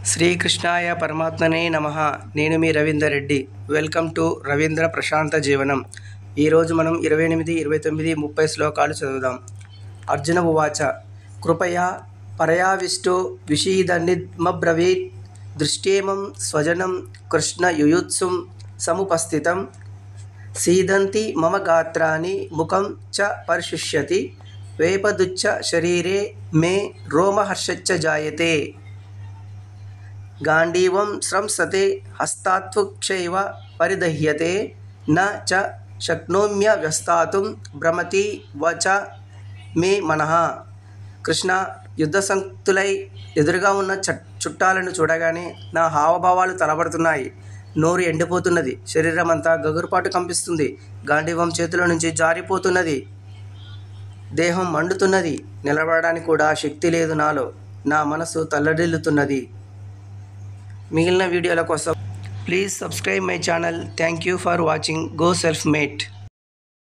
శ్రీకృష్ణాయ పరమాత్మనే నమః. నేను మీ రవీందర్ రెడ్డి. వెల్కమ్ టు రవీంద్ర ప్రశాంత జీవనం. ఈరోజు మనం 28, 29, 30 శ్లోకాలు చదువుదాం. అర్జున ఉవాచ కృపయా పరయావిష్టో విషీదన్నిమబ్రవీత్ దృష్టేమం స్వజనం కృష్ణ యుయుత్సుం సముపస్థితం సీదంతి మమ గాత్రాని ముఖం చ పరిశుష్యతి వేపదుచ్చ శరీరే మే రోమహర్షచ్చ జాయతే గాంధీవం స్రంసతే హస్తాత్వక్షైవ పరిదహ్యతే న చ శక్నోమ్యవ్యస్తాతుం భ్రమతి వచ మే మనః. కృష్ణ, యుద్ధ సంక్తులై ఎదురుగా ఉన్న చుట్టాలను చూడగానే నా హావభావాలు తలబడుతున్నాయి. నోరు ఎండిపోతున్నది. శరీరం అంతా గగురుపాటు కంపిస్తుంది. గాంధీవం చేతుల నుంచి జారిపోతున్నది. దేహం మండుతున్నది. నిలబడడానికి కూడా శక్తి లేదు నాలో. నా మనసు తల్లడిల్లుతున్నది. మిగిలిన వీడియోల కోసం please subscribe my channel. Thank you for watching. Go self mate.